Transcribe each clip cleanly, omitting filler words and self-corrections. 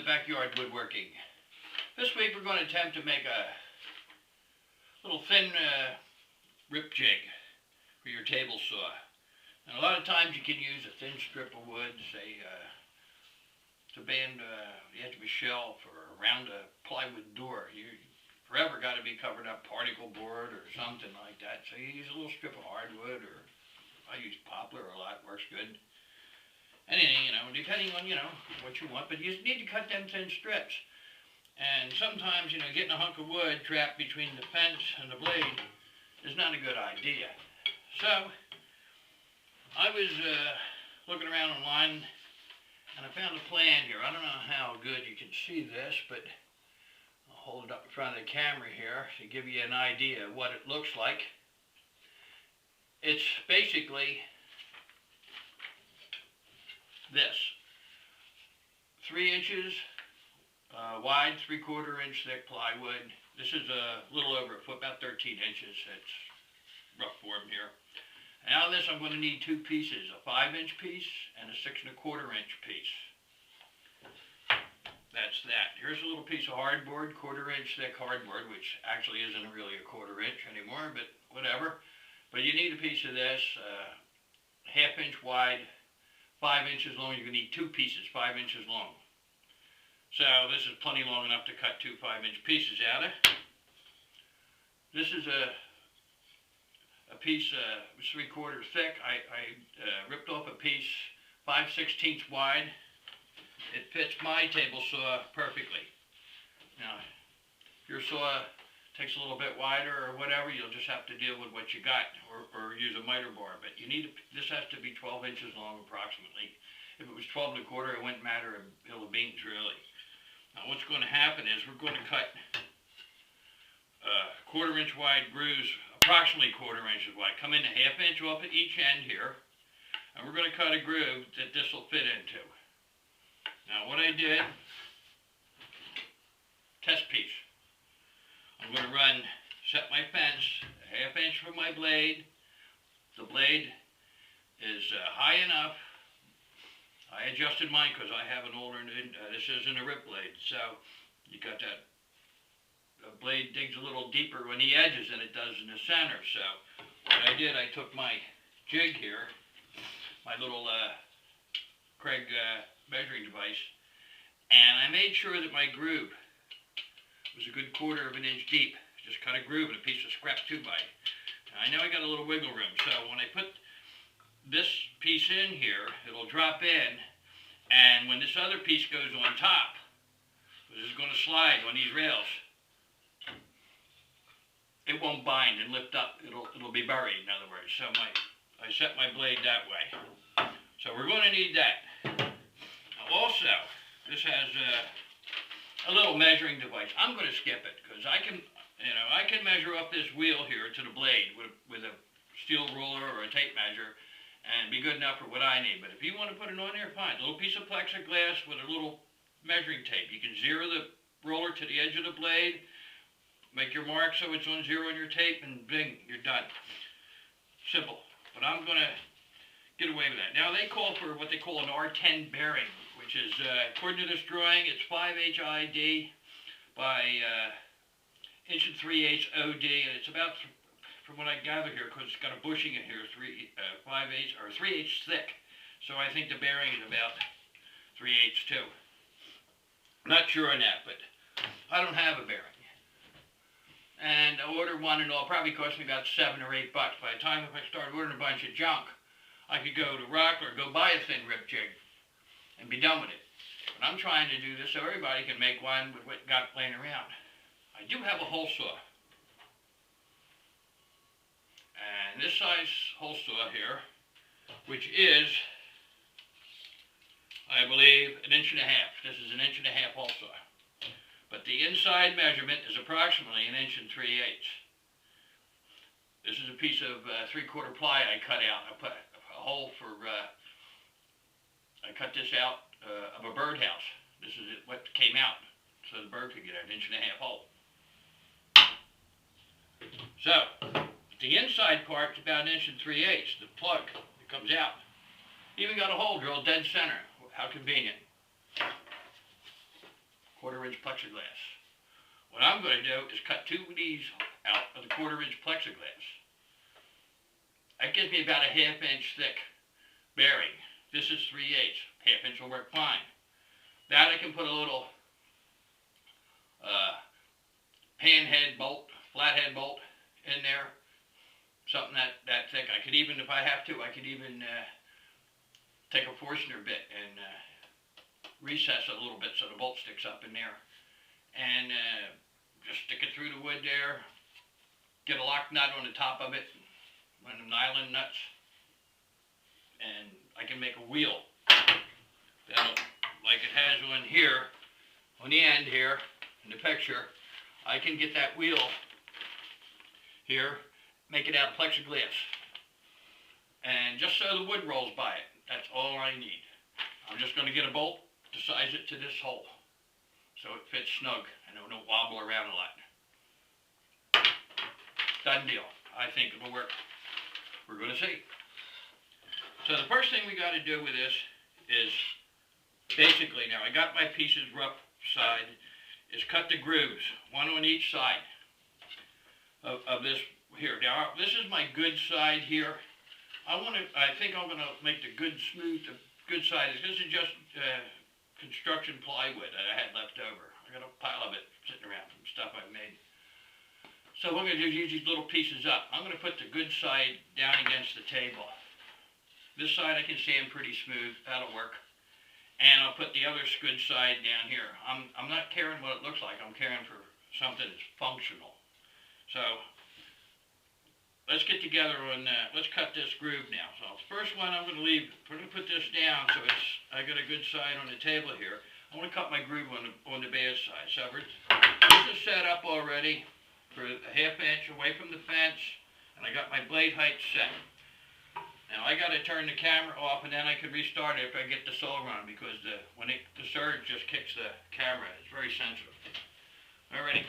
Backyard Woodworking. This week we're going to attempt to make a little thin rip jig for your table saw. And a lot of times you can use a thin strip of wood, say to band the edge of a shelf or around a plywood door. You forever got to be covered up particle board or something like that. So you use a little strip of hardwood, or I use poplar a lot, works good. Anything, depending on, what you want, but you need to cut them thin strips. And sometimes, getting a hunk of wood trapped between the fence and the blade is not a good idea. So, I was looking around online, and I found a plan here. I don't know how good you can see this, but I'll hold it up in front of the camera here to give you an idea of what it looks like. It's basically this, 3 inches wide, 3/4 inch thick plywood. This is a little over a foot, about 13 inches. It's rough form here. And out of this I'm going to need 2 pieces, a 5-inch piece and a 6 1/4 inch piece. That's that. Here's a little piece of hardboard, 1/4 inch thick hardboard, which actually isn't really a 1/4 inch anymore, but whatever. But you need a piece of this, 1/2 inch wide, 5 inches long. You're going to need 2 pieces, 5 inches long. So this is plenty long enough to cut 2 5-inch pieces out of. This is a piece 3/4 thick. I ripped off a piece 5/16 wide. It fits my table saw perfectly. Now, if your saw takes a little bit wider or whatever, you'll just have to deal with what you got, or use a miter bar. But this has to be 12 inches long approximately. If it was 12 1/4, it wouldn't matter a hill of beans really. Now what's going to happen is we're going to cut 1/4 inch wide grooves, approximately 1/4 inches wide. Come in a 1/2 inch off at each end here, and we're going to cut a groove that this will fit into. Now what I did, test piece. I'm going to set my fence a 1/2 inch from my blade. The blade is high enough. I adjusted mine because I have an older, this isn't a rip blade, so you got that. The blade digs a little deeper on the edges than it does in the center. So what I did, I took my jig here, my little Craig measuring device, and I made sure that my groove was a good 1/4 inch deep. Just cut a groove in a piece of scrap 2x. Now, I know I got a little wiggle room, so when I put this piece in here, it'll drop in, and when this other piece goes on top, this is going to slide on these rails, it won't bind and lift up. It'll be buried, in other words. So I set my blade that way. So we're going to need that. Now also, this has a little measuring device. I'm going to skip it because I can measure up this wheel here to the blade with a steel ruler or a tape measure and be good enough for what I need. But if you want to put it on there, fine. A little piece of plexiglass with a little measuring tape. You can zero the roller to the edge of the blade, make your mark so it's on 0 on your tape, and bing, you're done. Simple. But I'm going to get away with that. Now they call for what they call an R10 bearing, which is, according to this drawing, it's 5 HID by 1 3/8 OD, and it's about, from what I gather here, because it's got a bushing in here, 3/8 thick. So I think the bearing is about 3/8 too. I'm not sure on that, but I don't have a bearing. And I ordered one, and it'll probably cost me about $7 or $8. By the time if I start ordering a bunch of junk, I could go to Rockler, go buy a thin rip jig, and be done with it. But I'm trying to do this so everybody can make one with what got laying around. I do have a hole saw. And this size hole saw here, which is, I believe, 1.5 inches. This is 1.5 inch hole saw. But the inside measurement is approximately 1 3/8 inches. This is a piece of 3/4 ply I cut out. I put a hole for, I cut this out of a birdhouse. This is what came out, so the bird could get an 1.5 inch hole. So, the inside part's about 1 3/8 inches, the plug that comes out. Even got a hole drilled dead center. How convenient. 1/4" plexiglass. What I'm going to do is cut 2 of these out of the 1/4" plexiglass. That gives me about a 1/2 inch thick bearing. This is 3/8. 1/2 inch will work fine. That I can put a little panhead bolt, flathead bolt in there. Something that thick. I could even, if I have to, I could even take a Forstner bit and recess it a little bit so the bolt sticks up in there. And just stick it through the wood there. Get a lock nut on the top of it. One of the nylon nuts. And I can make a wheel. That'll, like it has on here, on the end here, in the picture, I can get that wheel here, make it out of plexiglass. And just so the wood rolls by it, that's all I need. I'm just going to get a bolt to size it to this hole, so it fits snug and it won't wobble around a lot. Done deal. I think it'll work. We're going to see. So the first thing we got to do with this is basically, now I got my pieces rough side, is cut the grooves, one on each side of this here. Now this is my good side here. I think I'm going to make the good smooth, the good side. This is just construction plywood that I had left over. I got a pile of it sitting around from stuff I've made. So what I'm going to do is use these little pieces up. I'm going to put the good side down against the table. This side I can sand pretty smooth. That'll work. And I'll put the other good side down here. I'm not caring what it looks like. I'm caring for something that's functional. So let's get together on let's cut this groove now. So the first one I'm going to leave. We're going to put this down so I got a good side on the table here. I want to cut my groove on the bad side. So this is set up already for a 1/2 inch away from the fence, and I got my blade height set. Now I got to turn the camera off, and then I can restart it if I get the solar on, because the surge just kicks the camera. It's very sensitive. Alrighty.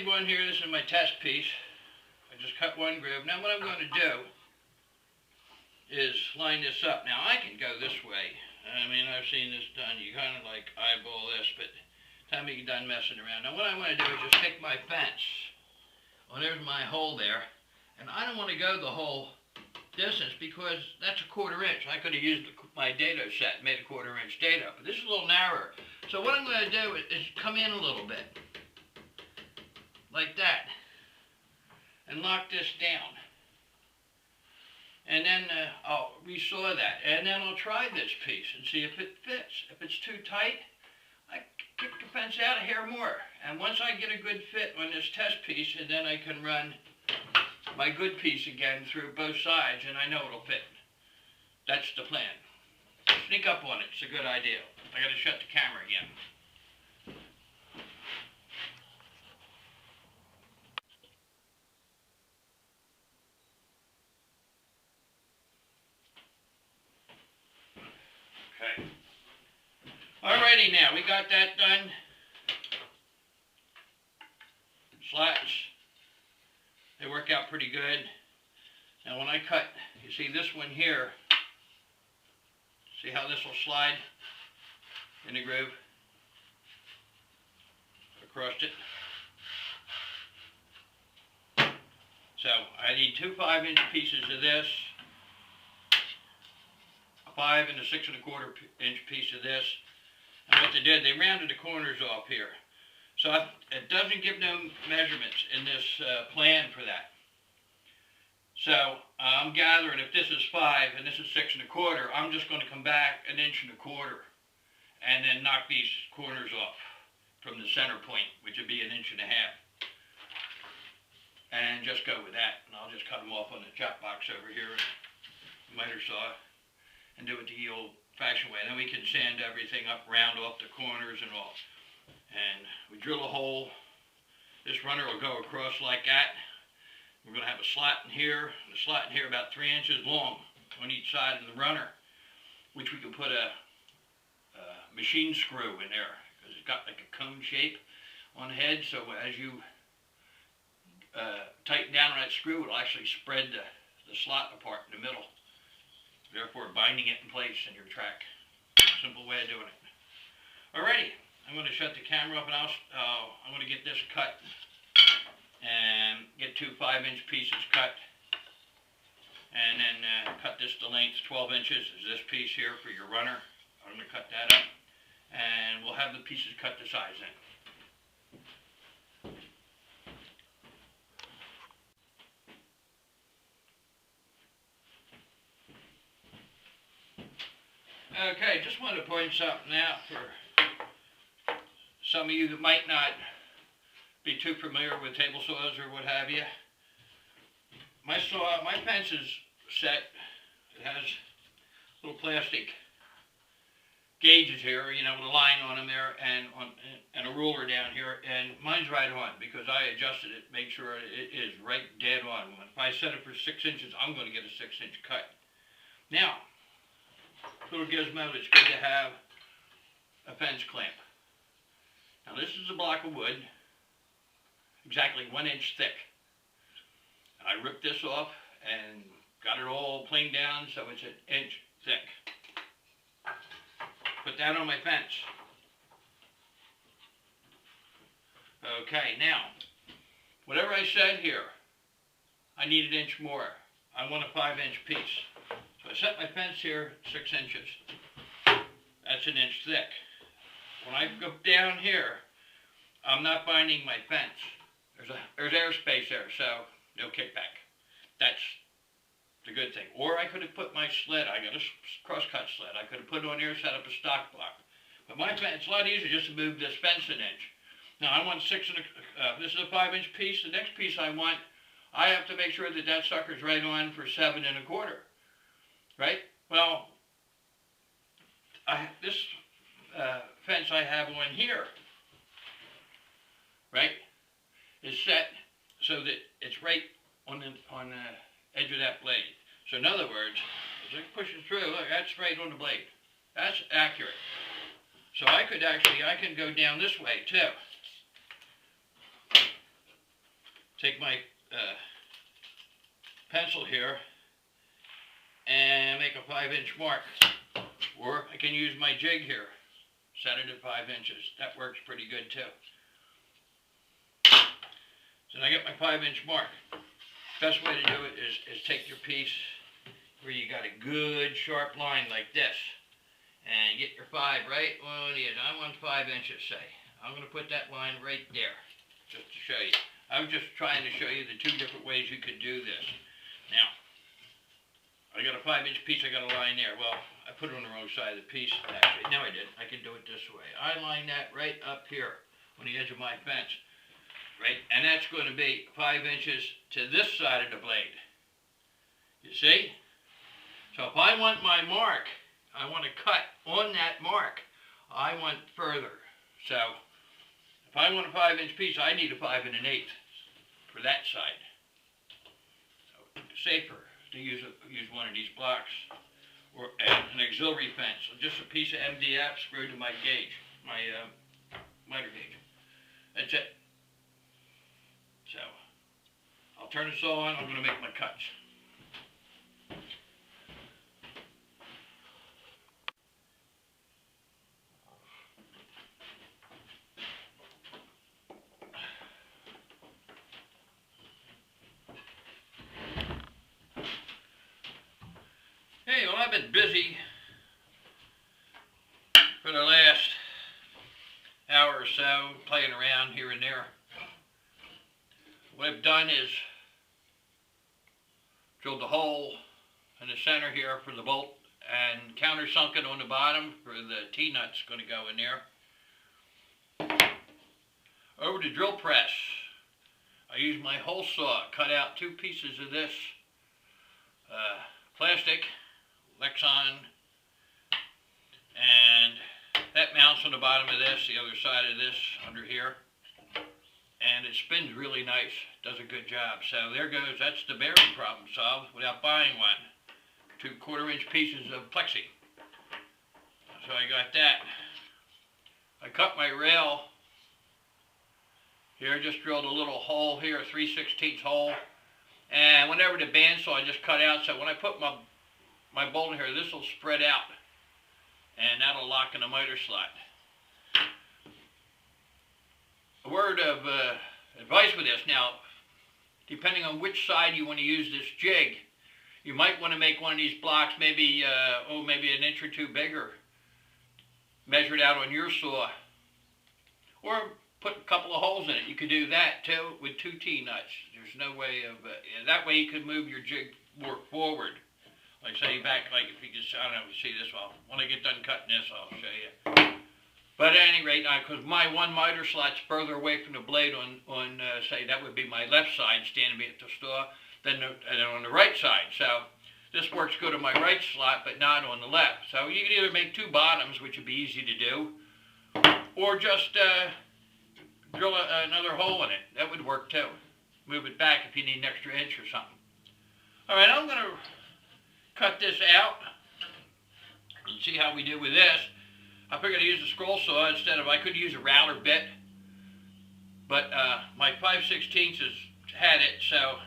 One here, this is my test piece. I just cut one groove. Now what I'm going to do is line this up. Now I can go this way. I mean, I've seen this done. You kind of like eyeball this, but time you get done messing around. Now what I want to do is just take my fence. Well, there's my hole there. And I don't want to go the whole distance because that's a 1/4 inch. I could have used my dado set and made a 1/4 inch dado, but this is a little narrower. So what I'm going to do is come in a little bit. Like that, and lock this down, and then I'll resaw that, and then I'll try this piece and see if it fits. If it's too tight, I kick the fence out a hair more, and once I get a good fit on this test piece, and then I can run my good piece again through both sides, and I know it'll fit. That's the plan. Sneak up on it. It's a good idea. I got to shut the camera again. Okay. Alrighty now, we got that done. Slats, they work out pretty good. Now when I cut, you see this one here, see how this will slide in the groove? Across it. So I need 2 5-inch pieces of this. 5 and a 6 1/4 inch piece of this, and what they did, they rounded the corners off here. So it doesn't give no measurements in this plan for that. So I'm gathering if this is 5 and this is 6 1/4, I'm just going to come back 1 1/4 inches and then knock these corners off from the center point, which would be 1 1/2 inches. And just go with that. And I'll just cut them off on the chop box over here and miter saw and do it the old-fashioned way. Then we can sand everything up, round off the corners and all. And we drill a hole. This runner will go across like that. We're going to have a slot in here, and a slot in here about 3 inches long on each side of the runner, which we can put a machine screw in there, because it's got like a cone shape on the head. So as you tighten down on that screw, it'll actually spread the slot apart in the middle, therefore binding it in place in your track. Simple way of doing it. Alrighty. I'm going to shut the camera off and I'm going to get this cut and get 2 5-inch pieces cut, and then cut this to length 12 inches is this piece here for your runner. I'm going to cut that up and we'll have the pieces cut to size in. Okay, just wanted to point something out for some of you that might not be too familiar with table saws or what have you. My fence is set. It has little plastic gauges here, you know, with a line on them there and a ruler down here. And mine's right on because I adjusted it, make sure it is right dead on. If I set it for 6 inches, I'm going to get a 6-inch cut. Now, little gizmo that's good to have a fence clamp. Now this is a block of wood, exactly 1 inch thick. I ripped this off and got it all planed down so it's 1 inch thick. Put that on my fence. Okay, now, whatever I said here, I need 1 inch more. I want a 5-inch piece. So I set my fence here 6 inches. That's 1 inch thick. When I go down here, I'm not binding my fence. There's airspace there, so no kickback. That's the good thing. Or I could have put my sled, I got a crosscut sled, I could have put it on here, set up a stock block. But my fence, it's a lot easier just to move this fence 1 inch. Now I want 6 and this is a 5-inch piece. The next piece I want, I have to make sure that that sucker's right on for 7 1/4. Right? Well, this fence I have on here, right, is set so that it's right on the edge of that blade. So in other words, as I push it through, look, that's right on the blade. That's accurate. So I can go down this way too. Take my pencil here and make a 5-inch mark. Or I can use my jig here, set it at 5 inches. That works pretty good too. So I get my 5-inch mark. Best way to do it is take your piece where you got a good sharp line like this, and get your 5 right on the edge. I want 5 inches, say. I'm going to put that line right there, just to show you. I was just trying to show you the 2 different ways you could do this. Now, I got a 5-inch piece, I got a line there. Well, I put it on the wrong side of the piece. Actually, no I didn't. I can do it this way. I line that right up here on the edge of my fence. Right? And that's going to be 5 inches to this side of the blade. You see? So if I want my mark, I want to cut on that mark, I want further. So if I want a 5-inch piece, I need a 5 1/8 for that side. So it's safer to use one of these blocks or an auxiliary fence, or just a piece of MDF screwed to my gauge, my miter gauge. That's it. So I'll turn the saw on. I'm going to make my cuts. Hey, well, I've been busy for the last hour or so playing around here and there. What I've done is drilled a hole in the center here for the bolt and countersunk it on the bottom for the T-nuts going to go in there. Over the drill press, I used my hole saw, cut out 2 pieces of this plastic Lexan, and that mounts on the bottom of this, the other side of this under here, and it spins really nice, does a good job. So there goes, that's the bearing problem solved without buying one. 2 1/4-inch pieces of plexi. So I got that. I cut my rail here, just drilled a little hole here, a 3/16 hole, and whenever the bandsaw I just cut out, so when I put my bolt in here, this will spread out, and that'll lock in the miter slot. A word of advice with this, now, depending on which side you want to use this jig, you might want to make one of these blocks maybe, maybe an inch or 2 bigger, measure it out on your saw, or put a couple of holes in it. You could do that too with 2 T-nuts. There's no way of, that way you could move your jig more forward. Like say back, like if you just, I don't know if you see this, well, when I get done cutting this, I'll show you. But at any rate, because my one miter slot's further away from the blade on say that would be my left side, standing at the saw, than on the right side. So this works good on my right slot, but not on the left. So you can either make 2 bottoms, which would be easy to do, or just drill another hole in it. That would work too. Move it back if you need an extra inch or something. All right, I'm going to cut this out and see how we do with this. I figured I'd use a scroll saw instead of, I could use a router bit, but my 5/16 has had it, so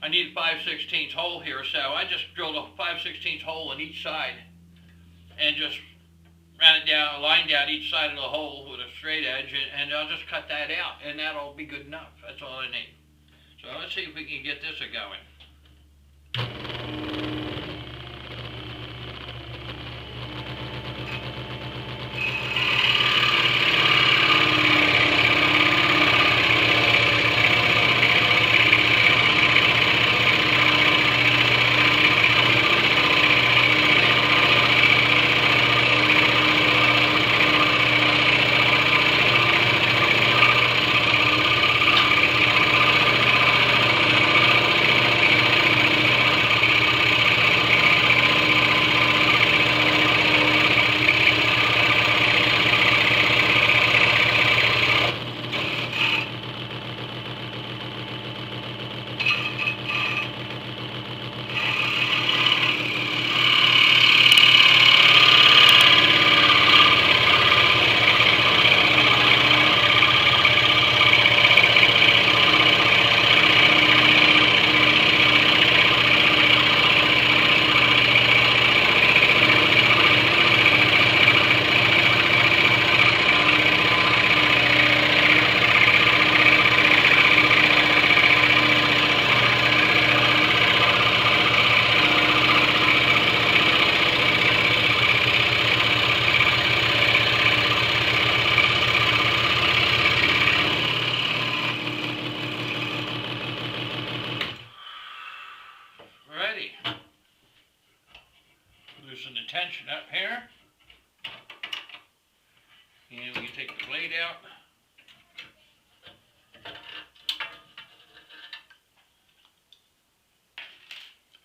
I need a 5/16 hole here. So I just drilled a 5/16 hole on each side and just ran it down, lined out each side of the hole with a straight edge, and I'll just cut that out, and that'll be good enough. That's all I need. So let's see if we can get this going. Loosen the tension up here. And we can take the blade out.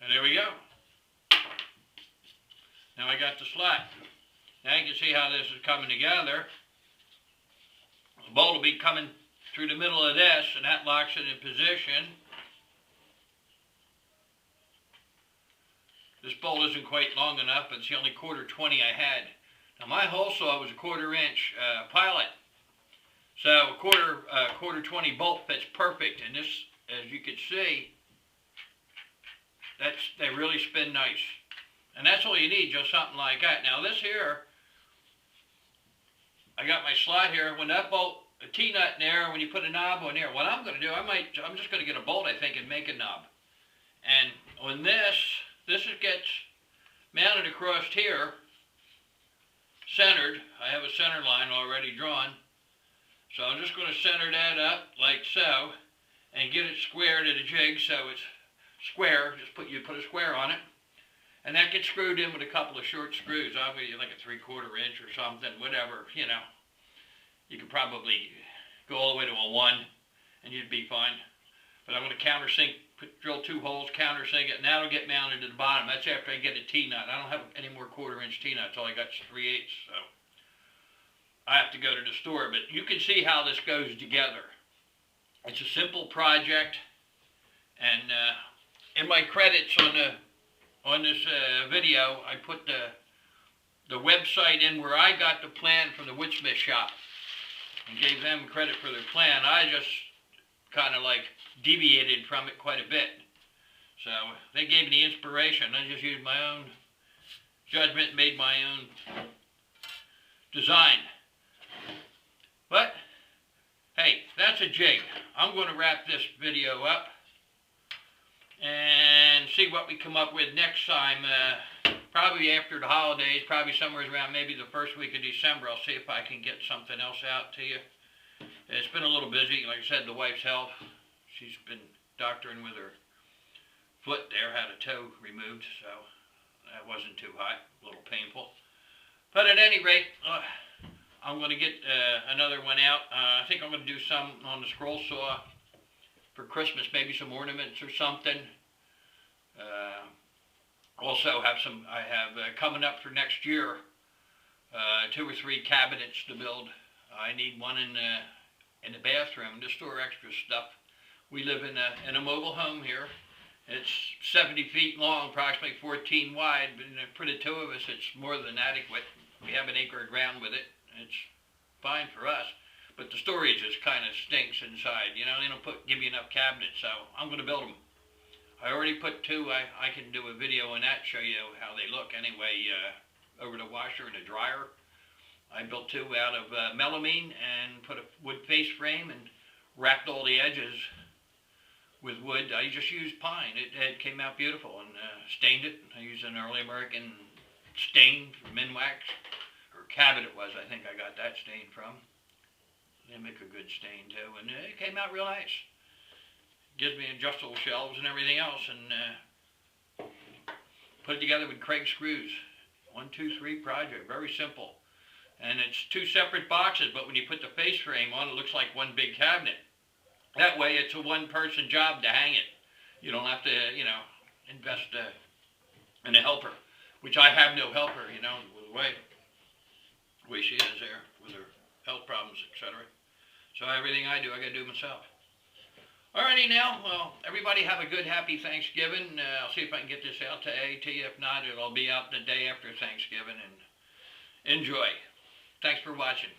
And there we go. Now I got the slot. Now you can see how this is coming together. The bolt will be coming through the middle of this, and that locks it in position. This bolt isn't quite long enough, but it's the only 1/4-20 I had. Now my hole saw was a 1/4-inch pilot, so a 1/4-20 bolt fits perfect. And this, as you can see, they really spin nice. And that's all you need, just something like that. Now this here, I got my slot here. When that bolt, a T-nut in there, when you put a knob on there, what I'm going to do, I'm just going to get a bolt, I think, and make a knob. And on this gets mounted across here, centered. I have a center line already drawn. So I'm just going to center that up like so and get it square to the jig so it's square. You put a square on it. And that gets screwed in with a couple of short screws, obviously like a 3/4 inch or something, whatever, you know. You could probably go all the way to a 1 and you'd be fine. But I'm going to countersink, drill 2 holes, countersink it, and that'll get mounted to the bottom. That's after I get a T-nut. I don't have any more 1/4 inch T-nuts. All I got is 3/8, so I have to go to the store. But you can see how this goes together. It's a simple project, and in my credits on this video, I put the website in where I got the plan from the Woodsmith Shop and gave them credit for their plan. I just kind of like deviated from it quite a bit. So they gave me the inspiration. I just used my own judgment, made my own design. But hey, that's a jig. I'm going to wrap this video up and see what we come up with next time. Probably after the holidays, probably somewhere around maybe the first week of December. I'll see if I can get something else out to you. It's been a little busy. Like I said, the wife's health. She's been doctoring with her foot there, had a toe removed, so that wasn't too hot, a little painful. But at any rate, I'm going to get another one out. I think I'm going to do some on the scroll saw for Christmas, maybe some ornaments or something. Also have some, I have coming up for next year, 2 or 3 cabinets to build. I need one in the bathroom to store extra stuff. We live in a mobile home here. It's 70 feet long, approximately 14 wide, but for the 2 of us, it's more than adequate. We have an acre of ground with it. It's fine for us, but the storage is kind of stinks inside. You know, they don't give you enough cabinets, so I'm going to build them. I already put 2. I can do a video on that, show you how they look anyway, over the washer and the dryer. I built 2 out of melamine and put a wood face frame and wrapped all the edges with wood. I just used pine. It came out beautiful, and stained it. I used an early American stain from Minwax, or Cabot it was. I think I got that stain from. They make a good stain too, and it came out real nice. Gives me adjustable shelves and everything else, and put it together with Craig screws. 1, 2, 3 project, very simple. And it's 2 separate boxes, but when you put the face frame on, it looks like one big cabinet. That way, it's a one-person job to hang it. You don't have to, you know, invest in a helper, which I have no helper, you know, the way she is there with her health problems, etc. So everything I do, I got to do myself. Alrighty now, well, everybody have a good, happy Thanksgiving. I'll see if I can get this out to you. If not, it'll be out the day after Thanksgiving, and enjoy. Thanks for watching.